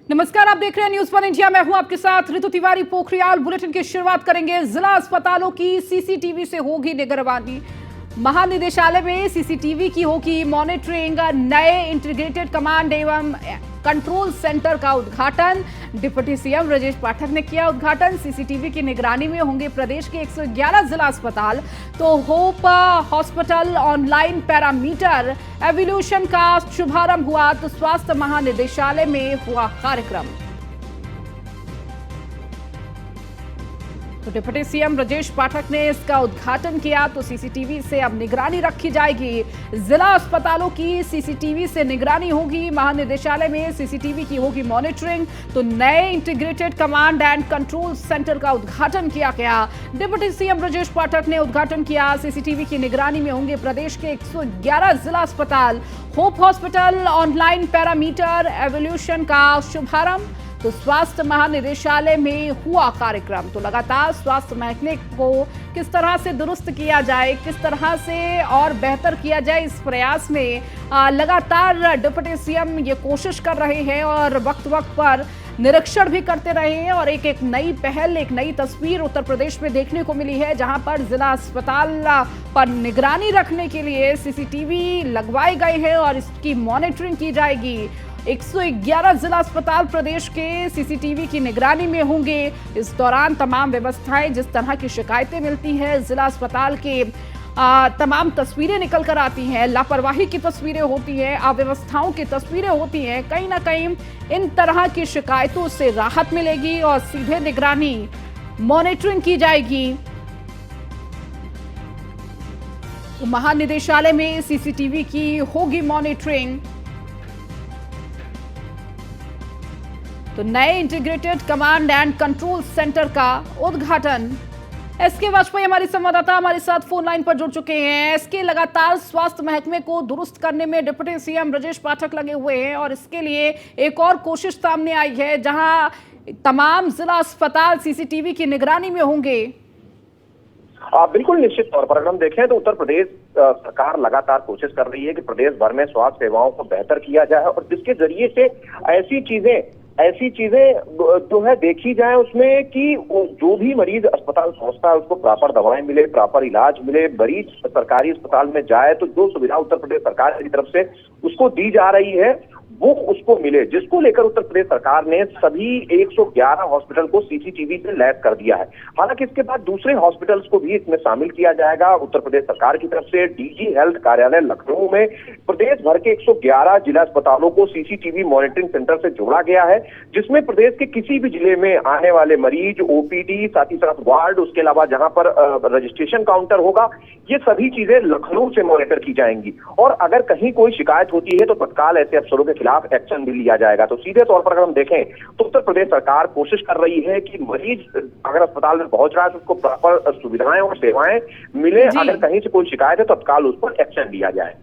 नमस्कार, आप देख रहे हैं न्यूज़ वन इंडिया। मैं हूं आपके साथ ऋतु तिवारी। पोखरियाल बुलेटिन की शुरुआत करेंगे। जिला अस्पतालों की सीसीटीवी से होगी निगरानी। महानिदेशालय में सीसीटीवी की होगी मॉनिटरिंग। नए इंटीग्रेटेड कमांड एवं कंट्रोल सेंटर का उद्घाटन डिप्टी सीएम ब्रजेश पाठक ने किया उद्घाटन। सीसीटीवी की निगरानी में होंगे प्रदेश के 111 जिला अस्पताल। तो hope hospital online parameter evolution का शुभारंभ हुआ। तो स्वास्थ्य महानिदेशालय में हुआ कार्यक्रम। तो डिप्टी सीएम ब्रजेश पाठक ने इसका उद्घाटन किया। तो सीसीटीवी से अब निगरानी रखी जाएगी। जिला अस्पतालों की सीसीटीवी से निगरानी होगी। महानिदेशालय में सीसीटीवी की होगी मॉनिटरिंग। तो नए integrated command and control centre का उद्घाटन किया गया। डिप्टी सीएम ब्रजेश पाठक ने उद्घाटन किया। सीसीटीवी की निगरानी में होंगे प्रदेश के 111 जिला अस्पताल। Hope hospital online parameter evolution का शुभारंभ। तो स्वास्थ्य महानिदेशालय में हुआ कार्यक्रम। तो लगातार स्वास्थ्य महकमे को किस तरह से दुरुस्त किया जाए, किस तरह से और बेहतर किया जाए, इस प्रयास में लगातार डिप्टी सीएम ये कोशिश कर रहे हैं और वक्त वक्त पर निरीक्षण भी करते रहे हैं। और एक नई पहल, एक नई तस्वीर उत्तर प्रदेश में देखने को मिली है, जहां पर जिला अस्पताल पर निगरानी रखने के लिए सीसीटीवी लगवाए गए हैं और इसकी मॉनिटरिंग की जाएगी। 111 जिला अस्पताल प्रदेश के सीसीटीवी की निगरानी में होंगे। इस दौरान तमाम व्यवस्थाएं, जिस तरह की शिकायतें मिलती हैं, जिला अस्पताल के तमाम तस्वीरें निकल कर आती हैं, लापरवाही की तस्वीरें होती हैं, अव्यवस्थाओं की तस्वीरें होती हैं, कहीं ना कहीं इन तरह की शिकायतों से राहत मिलेगी और सीधे निगरानी, मॉनिटरिंग की जाएगी। तो महानिदेशालय में सीसीटीवी की होगी मॉनिटरिंग। तो नए integrated command and control centre का उद्घाटन। एसके वाजपेयी हमारी संवाददाता हमारे साथ फोन लाइन पर जुड़ चुके हैं। एसके, लगातार स्वास्थ्य महकमे को दुरुस्त करने में डिप्टी सीएम ब्रजेश पाठक लगे हुए हैं और इसके लिए एक और कोशिश सामने आई है, जहां तमाम जिला अस्पताल सीसीटीवी की निगरानी में होंगे। बिल्कुल, निश्चित तौर पर अगर हम देखें तो उत्तर प्रदेश सरकार लगातार कोशिश कर रही है कि प्रदेश भर में स्वास्थ्य सेवाओं को बेहतर किया जाए और जिसके जरिए से ऐसी चीजें जो है देखी जाए उसमें कि जो भी मरीज अस्पताल पहुंचता है उसको प्रॉपर दवाएं मिले, प्रॉपर इलाज मिले। मरीज सरकारी अस्पताल में जाए तो जो सुविधा उत्तर प्रदेश सरकार की तरफ से उसको दी जा रही है वो उसको मिले, जिसको लेकर उत्तर प्रदेश सरकार ने सभी 111 हॉस्पिटल को सीसीटीवी से लैस कर दिया है। हालांकि इसके बाद दूसरे हॉस्पिटल्स को भी इसमें शामिल किया जाएगा। उत्तर प्रदेश सरकार की तरफ से डीजी हेल्थ कार्यालय लखनऊ में प्रदेश भर के 111 जिला अस्पतालों को सीसीटीवी मॉनिटरिंग सेंटर से जोड़ा गया है, जिसमें प्रदेश के किसी भी जिले में आने वाले मरीज, ओपीडी, साथ ही साथ वार्ड, उसके अलावा जहां पर रजिस्ट्रेशन काउंटर होगा, ये सभी चीजें लखनऊ से मॉनिटर की जाएंगी। और अगर कहीं कोई शिकायत होती है तो तत्काल ऐसे अफसरों के खिलाफ एक्शन भी लिया जाएगा। तो सीधे तौर पर अगर हम देखें तो उत्तर प्रदेश सरकार कोशिश कर रही है कि मरीज अगर अस्पताल में पहुंच रहा है तो उसको प्रॉपर सुविधाएं और सेवाएं मिले। अगर कहीं से कोई शिकायत है तो तत्काल उस पर एक्शन लिया जाए।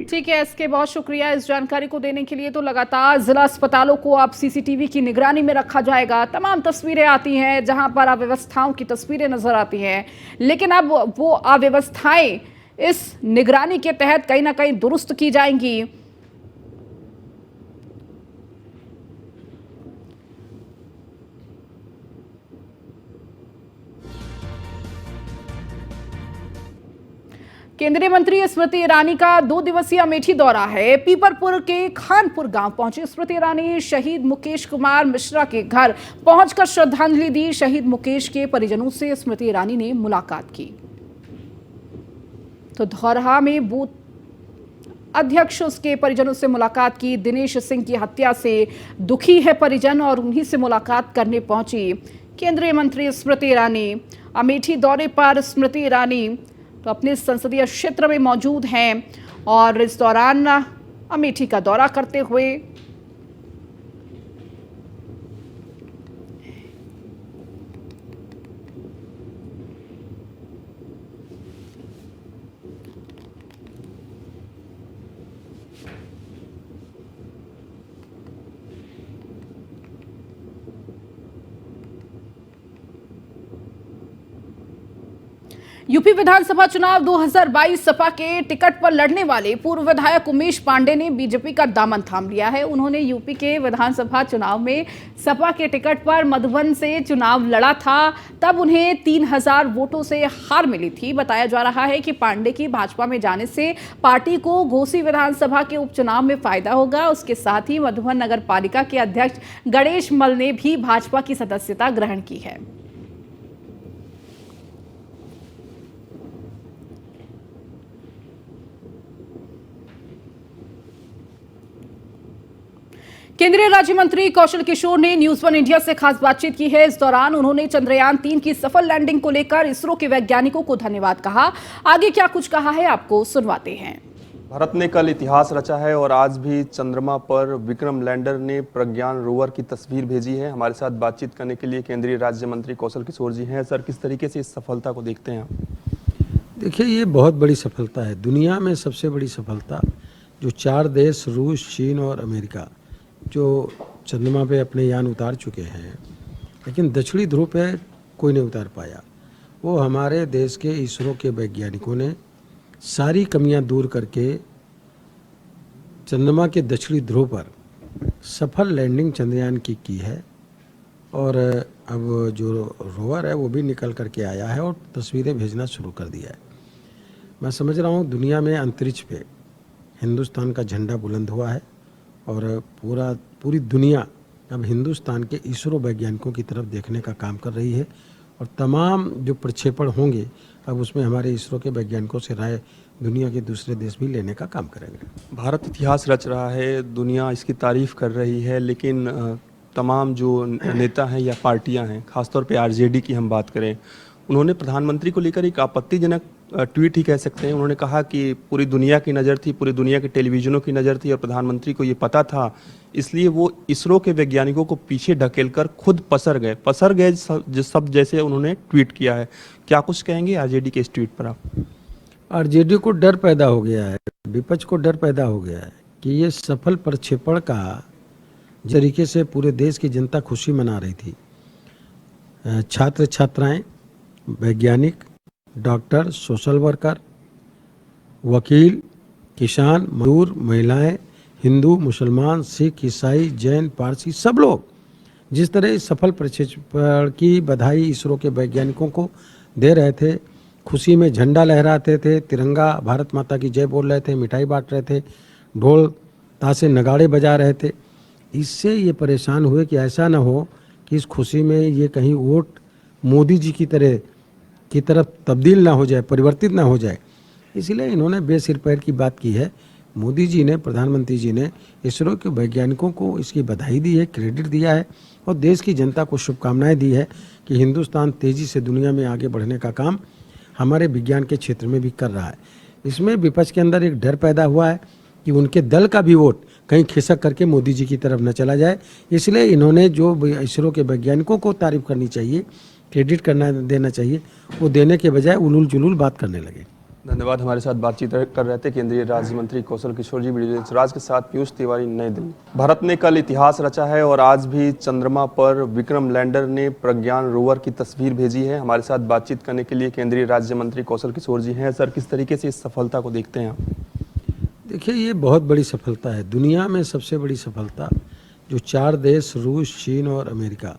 ठीक है, इसके बहुत शुक्रिया इस जानकारी को देने के लिए। तो लगातार जिला अस्पतालों को अब सीसीटीवी की निगरानी में रखा जाएगा। तमाम तस्वीरें आती हैं जहां पर अव्यवस्थाओं की तस्वीरें नजर आती हैं, लेकिन अब वो अव्यवस्थाएं इस निगरानी के तहत कहीं ना कहीं दुरुस्त की जाएंगी। केंद्रीय मंत्री स्मृति ईरानी का 2 दिवसीय अमेठी दौरा है। पीपरपुर के खानपुर गांव पहुंची स्मृति ईरानी शहीद मुकेश कुमार मिश्रा के घर पहुंचकर श्रद्धांजलि दी। शहीद मुकेश के परिजनों से स्मृति ईरानी ने मुलाकात की। तो धौरहा में बूथ अध्यक्ष उसके परिजनों से मुलाकात की। दिनेश सिंह की हत्या से दुखी है परिजन और उन्हीं से मुलाकात करने पहुंची केंद्रीय मंत्री स्मृति ईरानी। अमेठी दौरे पर स्मृति ईरानी तो अपने संसदीय क्षेत्र में मौजूद हैं और इस दौरान अमेठी का दौरा करते हुए यूपी विधानसभा चुनाव 2022 सपा के टिकट पर लड़ने वाले पूर्व विधायक उमेश पांडे ने बीजेपी का दामन थाम लिया है। उन्होंने यूपी के विधानसभा चुनाव में सपा के टिकट पर मधुबन से चुनाव लड़ा था, तब उन्हें 3000 वोटों से हार मिली थी। बताया जा रहा है कि पांडे की भाजपा में जाने से पार्टी को घोसी विधानसभा के उपचुनाव में फायदा होगा। उसके साथ ही मधुबन नगर पालिका के अध्यक्ष गणेश मल ने भी भाजपा की सदस्यता ग्रहण की है। केंद्रीय राज्य मंत्री कौशल किशोर ने न्यूज वन इंडिया से खास बातचीत की है। इस दौरान उन्होंने चंद्रयान 3 की सफल लैंडिंग को लेकर इसरो के वैज्ञानिकों को धन्यवाद कहा। आगे क्या कुछ कहा है, आपको सुनवाते हैं। भारत ने कल इतिहास रचा है और आज भी चंद्रमा पर विक्रम लैंडर ने प्रज्ञान रोवर की तस्वीर भेजी है। हमारे साथ बातचीत करने के लिए केंद्रीय राज्य मंत्री कौशल किशोर जी हैं। सर, किस तरीके से इस सफलता को देखते हैं आप? देखिए, ये बहुत बड़ी सफलता है, दुनिया में सबसे बड़ी सफलता। जो 4 देश रूस, चीन और अमेरिका जो चंद्रमा पे अपने यान उतार चुके हैं, लेकिन दक्षिणी ध्रुव पे कोई नहीं उतार पाया। वो हमारे देश के इसरो के वैज्ञानिकों ने सारी कमियां दूर करके चंद्रमा के दक्षिणी ध्रुव पर सफल लैंडिंग चंद्रयान की है। और अब जो रोवर है वो भी निकल करके आया है और तस्वीरें भेजना शुरू कर दिया है। मैं समझ रहा हूँ दुनिया में अंतरिक्ष पे हिंदुस्तान का झंडा बुलंद हुआ है और पूरी दुनिया अब हिंदुस्तान के इसरो वैज्ञानिकों की तरफ देखने का काम कर रही है। और तमाम जो प्रक्षेपण होंगे अब उसमें हमारे इसरो के वैज्ञानिकों से राय दुनिया के दूसरे देश भी लेने का काम करेंगे। भारत इतिहास रच रहा है, दुनिया इसकी तारीफ कर रही है, लेकिन तमाम जो नेता हैं या पार्टियां हैं, खासतौर पे आरजेडी की हम बात करें, उन्होंने प्रधानमंत्री को लेकर एक आपत्तिजनक ट्वीट ही कह सकते हैं। उन्होंने कहा कि पूरी दुनिया की नज़र थी, पूरी दुनिया के टेलीविजनों की नज़र थी और प्रधानमंत्री को ये पता था, इसलिए वो इसरो के वैज्ञानिकों को पीछे ढकेलकर खुद पसर गए सब जैसे उन्होंने ट्वीट किया है। क्या कुछ कहेंगे आरजेडी के इस ट्वीट पर आप? आरजेडी को डर पैदा हो गया है, विपक्ष को डर पैदा हो गया है कि ये सफल प्रक्षेपण का जिस तरीके से पूरे देश की जनता खुशी मना रही थी, छात्र छात्राएं, वैज्ञानिक, डॉक्टर, सोशल वर्कर, वकील, किसान, मजदूर, महिलाएं, हिंदू, मुसलमान, सिख, ईसाई, जैन, पारसी, सब लोग जिस तरह इस सफल प्रक्षेपण की बधाई इसरो के वैज्ञानिकों को दे रहे थे, खुशी में झंडा लहराते थे, तिरंगा, भारत माता की जय बोल रहे थे, मिठाई बांट रहे थे, ढोल ताशे नगाड़े बजा रहे थे, इससे ये परेशान हुए कि ऐसा ना हो कि इस खुशी में ये कहीं वोट मोदी जी की तरफ तब्दील ना हो जाए, परिवर्तित ना हो जाए। इसलिए इन्होंने बेसिर पैर की बात की है। मोदी जी ने, प्रधानमंत्री जी ने इसरो के वैज्ञानिकों को इसकी बधाई दी है, क्रेडिट दिया है और देश की जनता को शुभकामनाएं दी है कि हिंदुस्तान तेज़ी से दुनिया में आगे बढ़ने का काम हमारे विज्ञान के क्षेत्र में भी कर रहा है। इसमें विपक्ष के अंदर एक डर पैदा हुआ है कि उनके दल का भी वोट कहीं खिसक करके मोदी जी की तरफ न चला जाए। इसलिए इन्होंने जो इसरो के वैज्ञानिकों को तारीफ करनी चाहिए, क्रेडिट देना चाहिए, वो देने के बजाय उलूल जुलूल बात करने लगे। धन्यवाद। हमारे साथ बातचीत कर रहे थे केंद्रीय राज्य मंत्री कौशल किशोर जी। वीडियो राज के साथ पीयूष तिवारी, नई दिल्ली। भारत ने कल इतिहास रचा है और आज भी चंद्रमा पर विक्रम लैंडर ने प्रज्ञान रोवर की तस्वीर भेजी है। हमारे साथ बातचीत करने के लिए केंद्रीय राज्य मंत्री कौशल किशोर जी हैं। सर, किस तरीके से इस सफलता को देखते हैं आप? देखिए, ये बहुत बड़ी सफलता है, दुनिया में सबसे बड़ी सफलता। जो 4 देश रूस, चीन और अमेरिका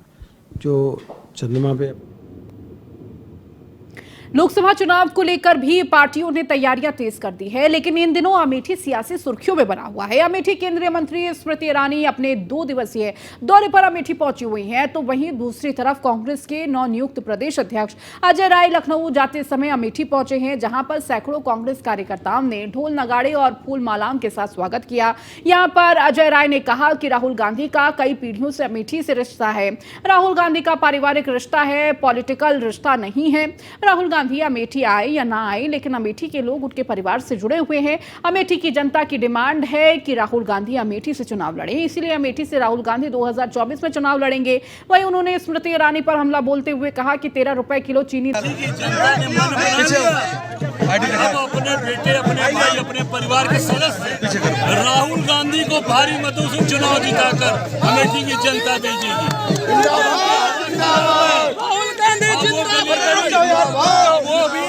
जो चंद्रमा पे लोकसभा चुनाव को लेकर भी पार्टियों ने तैयारियां तेज कर दी है, लेकिन इन दिनों अमेठी सियासी सुर्खियों में बना हुआ है। अमेठी केंद्रीय मंत्री स्मृति ईरानी अपने 2 दिवसीय दौरे पर अमेठी पहुंची हुई हैं, तो वहीं दूसरी तरफ कांग्रेस के नवनियुक्त प्रदेश अध्यक्ष अजय राय लखनऊ जाते समय अमेठी पहुंचे हैं, जहां पर सैकड़ों कांग्रेस कार्यकर्ताओं ने ढोल नगाड़े और फूल मालाओं के साथ स्वागत किया। यहां पर अजय राय ने कहा कि राहुल गांधी का कई पीढ़ियों से अमेठी से रिश्ता है। राहुल गांधी का पारिवारिक रिश्ता है, पॉलिटिकल रिश्ता नहीं है। राहुल गांधी अमेठी आए या ना आए, लेकिन अमेठी के लोग उनके परिवार से जुड़े हुए हैं। अमेठी की जनता की डिमांड है कि राहुल गांधी अमेठी से चुनाव लड़े, इसलिए अमेठी से राहुल गांधी 2024 में चुनाव लड़ेंगे। वहीं उन्होंने स्मृति ईरानी पर हमला बोलते हुए कहा कि 13 रुपए किलो चीनी। अपने बेटे, अपने भाई, अपने परिवार के सदस्य राहुल गांधी को भारी मतों से चुनाव जिताकर अमेठी की जनता भेजेगी। राहुल गांधी जिंदाबाद। वो भी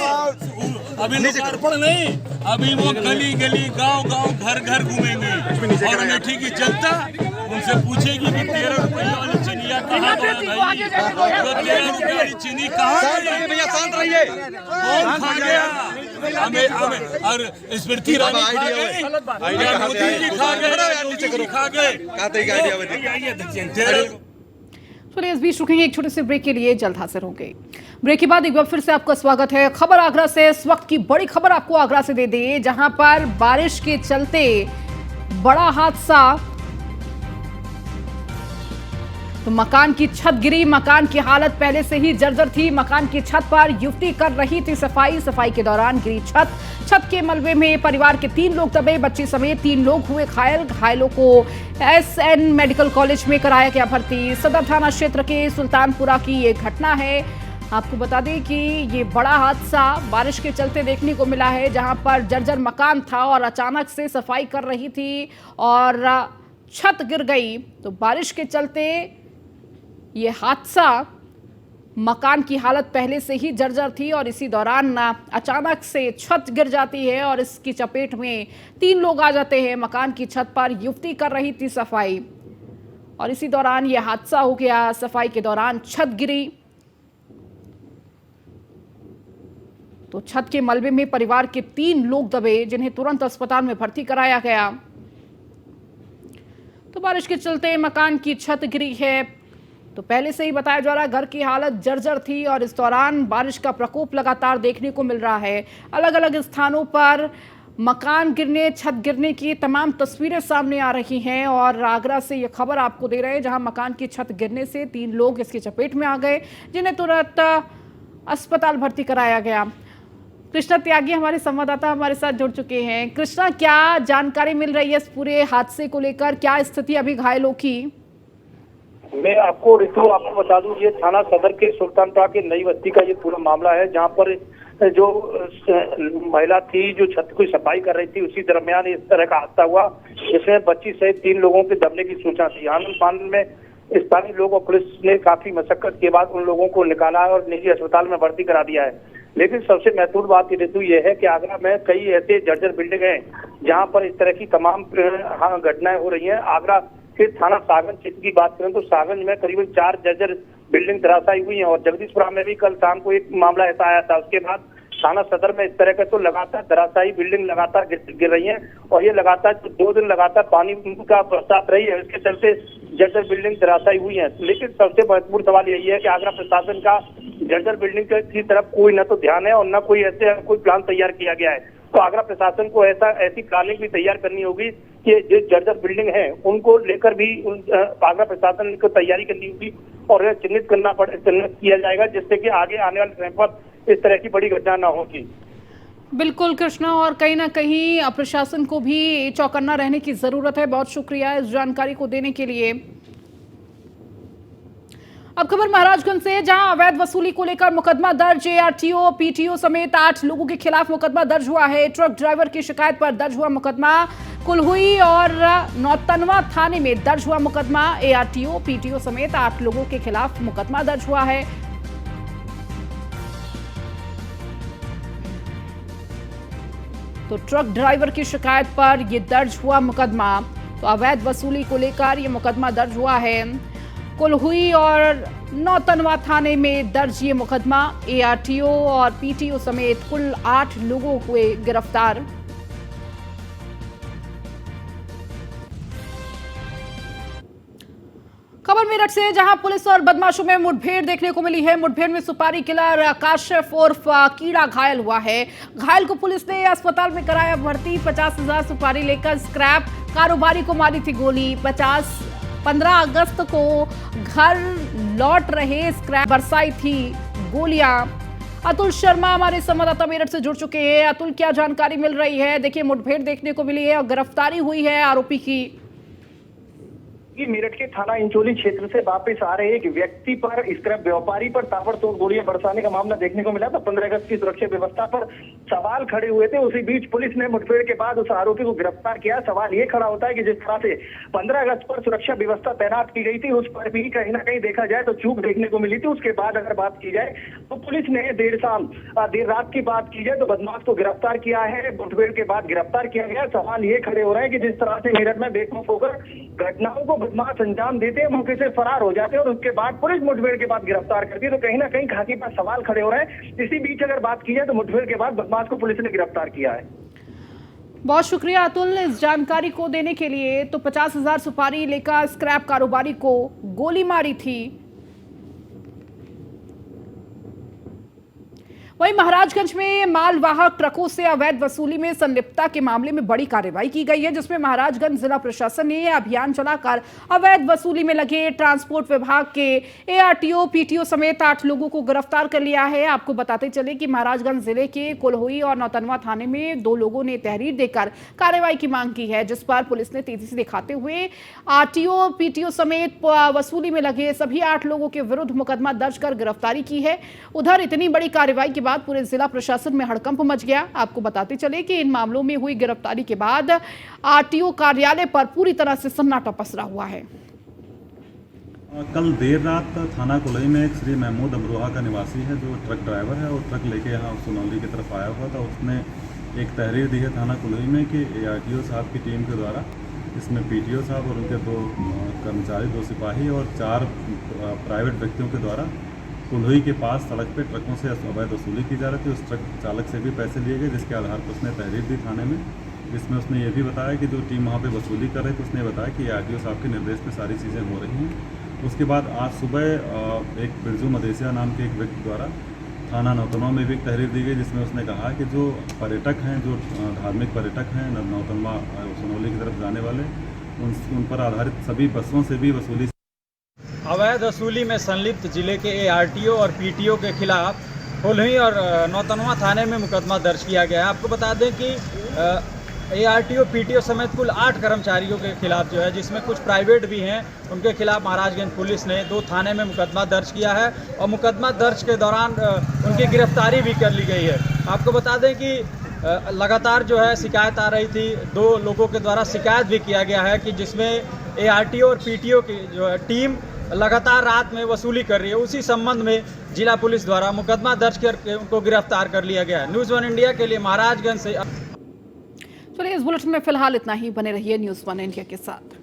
अभी लोकार्पण नहीं, अभी वो गली गली गांव गांव घर घर घूमेंगे और अमेठी की जनता उनसे पूछेगी कि 13 रुपये वाली चिनिया कहाँ गया भाई, वो 13 रुपये वाली चीनी कहाँ गई, भैया शांत रहिए, कौन खा गया? हमें और स्मृति ईरानी खा गई, मोदी जी खा गए, योगी जी खा गए। चलिए इस बीच रुकेंगे एक छोटे से ब्रेक के लिए, जल्द हाजिर होंगे। ब्रेक के बाद एक बार फिर से आपका स्वागत है। खबर आगरा से, इस वक्त की बड़ी खबर आपको आगरा से दे दें, जहां पर बारिश के चलते बड़ा हादसा। तो मकान की छत गिरी, मकान की हालत पहले से ही जर्जर थी। मकान की छत पर युवती कर रही थी सफाई के दौरान गिरी छत के मलबे में परिवार के 3 लोग दबे, बच्ची समेत 3 लोग हुए घायल। घायलों को SN मेडिकल कॉलेज में कराया गया भर्ती। सदर थाना क्षेत्र के सुल्तानपुरा की ये घटना है। आपको बता दें कि ये बड़ा हादसा बारिश के चलते देखने को मिला है, जहां पर जर्जर मकान था और अचानक से सफाई कर रही थी और छत गिर गई। तो बारिश के चलते ये हादसा, मकान की हालत पहले से ही जर्जर थी और इसी दौरान अचानक से छत गिर जाती है और इसकी चपेट में 3 लोग आ जाते हैं। मकान की छत पर युवती कर रही थी सफाई और इसी दौरान ये हादसा हो गया। सफाई के दौरान छत गिरी तो छत के मलबे में परिवार के 3 लोग दबे, जिन्हें तुरंत अस्पताल में भर्ती कराया गया। तो बारिश के चलते मकान की छत गिरी है। तो पहले से ही बताया जा रहा है घर की हालत जर्जर थी और इस दौरान बारिश का प्रकोप लगातार देखने को मिल रहा है। अलग अलग स्थानों पर मकान गिरने, छत गिरने की तमाम तस्वीरें सामने आ रही हैं और आगरा से ये खबर आपको दे रहे हैं, जहां मकान की छत गिरने से 3 लोग इसकी चपेट में आ गए, जिन्हें तुरंत अस्पताल भर्ती कराया गया। कृष्णा त्यागी हमारे संवाददाता हमारे साथ जुड़ चुके हैं। कृष्णा, क्या जानकारी मिल रही है इस पूरे हादसे को लेकर? क्या स्थिति अभी घायलों की? मैं आपको बता दूं, ये थाना सदर के सुल्तानपुरा के नई बस्ती का ये पूरा मामला है, जहां पर जो महिला थी जो छत की सफाई कर रही थी, उसी दरमियान इस तरह का हादसा हुआ, जिसमें बच्ची सहित 3 लोगों के दबने की सूचना थी। आनंद में स्थानीय लोग और पुलिस ने काफी मशक्कत के बाद उन लोगों को निकाला है और निजी अस्पताल में भर्ती करा दिया है। लेकिन सबसे महत्वपूर्ण बात ये है कि आगरा में कई ऐसे जर्जर बिल्डिंग हैं जहां पर इस तरह की तमाम घटनाएं हो रही हैं। आगरा के थाना सागंज क्षेत्र की बात करें तो सागंज में करीबन 4 जर्जर बिल्डिंग धराशायी हुई हैं और जगदीशपुरा में भी कल शाम को एक मामला ऐसा आया था। उसके बाद थाना सदर में इस तरह का तो लगातार धराशायी बिल्डिंग लगातार गिर रही हैं और ये लगातार 2 दिन लगातार पानी का बरसात रही है, इसके चलते जर्जर बिल्डिंग धराशायी हुई है। लेकिन सबसे महत्वपूर्ण सवाल यही है कि आगरा प्रशासन का जर्जर बिल्डिंग की तरफ कोई न तो ध्यान है और न कोई कोई प्लान तैयार किया गया है। तो आगरा प्रशासन को ऐसी प्लानिंग भी तैयार करनी होगी कि जो जर्जर बिल्डिंग है उनको लेकर भी आगरा प्रशासन को तैयारी करनी होगी और चिन्हित किया जाएगा, जिससे कि आगे आने वाले समय पर इस तरह की बड़ी घटना न होगी। बिल्कुल कृष्णा, और कहीं ना कहीं प्रशासन को भी चौकन्ना रहने की जरूरत है। बहुत शुक्रिया इस जानकारी को देने के लिए। अब खबर महाराजगंज से, जहां अवैध वसूली को लेकर मुकदमा दर्ज। ARTO, PTO समेत 8 लोगों के खिलाफ मुकदमा दर्ज हुआ है। ट्रक ड्राइवर की शिकायत पर दर्ज हुआ मुकदमा। कुलहुई और नौतनवा थाने में दर्ज हुआ मुकदमा। ARTO, PTO समेत 8 लोगों के खिलाफ मुकदमा दर्ज हुआ है। तो ट्रक ड्राइवर की शिकायत पर यह दर्ज हुआ मुकदमा। तो अवैध वसूली को लेकर यह मुकदमा दर्ज हुआ है। कुलहुई और नौतनवा थाने में दर्ज ये मुकदमा। ARTO और PTO समेत कुल 8 लोगों को गिरफ्तार। खबर मेरठ से, जहां पुलिस और बदमाशों में मुठभेड़ देखने को मिली है। मुठभेड़ में सुपारी किलर काशिफ उर्फ कीड़ा घायल हुआ है। घायल को पुलिस ने अस्पताल में कराया भर्ती। 50,000 सुपारी लेकर स्क्रैप कारोबारी को मारी थी गोली। 15 अगस्त को घर लौट रहे स्क्रैप बरसाई थी गोलियां। अतुल शर्मा हमारे संवाददाता मेरठ से जुड़ चुके हैं। अतुल, क्या जानकारी मिल रही है? देखिए, मुठभेड़ देखने को मिली है और गिरफ्तारी हुई है आरोपी की। कि मेरठ के थाना इंचोली क्षेत्र से वापस आ रहे एक व्यक्ति पर, स्क्रैप व्यापारी पर ताबड़तोड़ गोलियां बरसाने का मामला देखने को मिला। तो 15 अगस्त की सुरक्षा व्यवस्था पर सवाल खड़े हुए थे। उसी बीच पुलिस ने मुठभेड़ के बाद उस आरोपी को गिरफ्तार किया। सवाल ये खड़ा होता है कि जिस तरह से 15 अगस्त पर सुरक्षा व्यवस्था तैनात की गई थी, उस पर भी कहीं ना कहीं देखा जाए तो चूक देखने को मिली थी। उसके बाद अगर बात की जाए तो पुलिस ने देर रात की बात की जाए तो बदमाश को गिरफ्तार किया है। मुठभेड़ के बाद गिरफ्तार किया गया। सवाल ये खड़े हो रहे हैं कि जिस तरह से मेरठ में बेखौफ होकर घटनाओं को बदमाश अंजाम देते हैं, मौके से फरार हो जाते हैं और उसके बाद पुलिस मुठभेड़ के बाद गिरफ्तार करती है, तो कहीं ना कहीं घाटी पर सवाल खड़े हो रहे हैं। इसी बीच अगर बात की जाए तो मुठभेड़ के बाद बदमाश को पुलिस ने गिरफ्तार किया है। बहुत शुक्रिया अतुल इस जानकारी को देने के लिए। तो 50,000 सुपारी लेकर स्क्रैप कारोबारी को गोली मारी थी। वहीं महाराजगंज में मालवाहक ट्रकों से अवैध वसूली में संलिप्तता के मामले में बड़ी कार्रवाई की गई है, जिसमें महाराजगंज जिला प्रशासन ने अभियान चलाकर अवैध वसूली में लगे ट्रांसपोर्ट विभाग के एआरटीओ, पीटीओ समेत 8 लोगों को गिरफ्तार कर लिया है। आपको बताते चले कि महाराजगंज जिले के कुल्होई और नौतनवा थाने में 2 लोगों ने तहरीर देकर कार्रवाई की मांग की है, जिस पर पुलिस ने तेजी से दिखाते हुए आरटीओ, पीटीओ समेत वसूली में लगे सभी 8 लोगों के विरुद्ध मुकदमा दर्ज कर गिरफ्तारी की है। उधर इतनी बड़ी कार्रवाई के बाद पूरे जिला प्रशासन में हड़कंप मच गया। आपको बताते चले कि इन मामलों में हुई गिरफ्तारी के बाद आरटीओ कार्यालय पर पूरी तरह से सन्नाटा पसरा हुआ है। कल देर रात थाना कुलई में एक श्री महमूद अमरोहा का निवासी है, जो ट्रक ड्राइवर है और ट्रक लेके यहाँ सुनौली की तरफ आया हुआ था। उसने एक तहरीर दी है थाना कुलई में कि एआरटीओ साहब की टीम के द्वारा, इसमें पीटीओ साहब और उनके 2 कर्मचारी, 2 सिपाही और 4 प्राइवेट व्यक्तियों के द्वारा कुल्होई के पास सड़क पे ट्रकों से अवैध वसूली की जा रही थी। उस ट्रक चालक से भी पैसे लिए गए, जिसके आधार पर उसने तहरीर दी थाने में, जिसमें उसने ये भी बताया कि जो टीम वहाँ पे वसूली कर रही थी, उसने बताया कि आरटीओ साहब के निर्देश पे सारी चीज़ें हो रही हैं। उसके बाद आज सुबह एक बिरजू मदेसिया नाम के एक व्यक्ति द्वारा थाना नौतनवा में भी एक तहरीर दी गई, जिसमें उसने कहा कि जो पर्यटक हैं, जो धार्मिक पर्यटक हैं नौतनवा सुनौली की तरफ जाने वाले, उन पर आधारित सभी बसों से भी वसूली अवैध वसूली में संलिप्त जिले के एआरटीओ और पीटीओ के खिलाफ कुल्होई और नौतनवा थाने में मुकदमा दर्ज किया गया है। आपको बता दें कि एआरटीओ, पीटीओ समेत कुल 8 कर्मचारियों के खिलाफ जो है, जिसमें कुछ प्राइवेट भी हैं, उनके खिलाफ महाराजगंज पुलिस ने 2 थाने में मुकदमा दर्ज किया है और मुकदमा दर्ज के दौरान उनकी गिरफ्तारी भी कर ली गई है। आपको बता दें कि लगातार जो है शिकायत आ रही थी, 2 लोगों के द्वारा शिकायत भी किया गया है कि जिसमें एआरटीओ और पीटीओ की जो है टीम लगातार रात में वसूली कर रही है। उसी संबंध में जिला पुलिस द्वारा मुकदमा दर्ज करके उनको गिरफ्तार कर लिया गया है। न्यूज़ 1 इंडिया के लिए महाराजगंज से। चलिए इस बुलेटिन में फिलहाल इतना ही। बने रहिए न्यूज़ 1 इंडिया के साथ।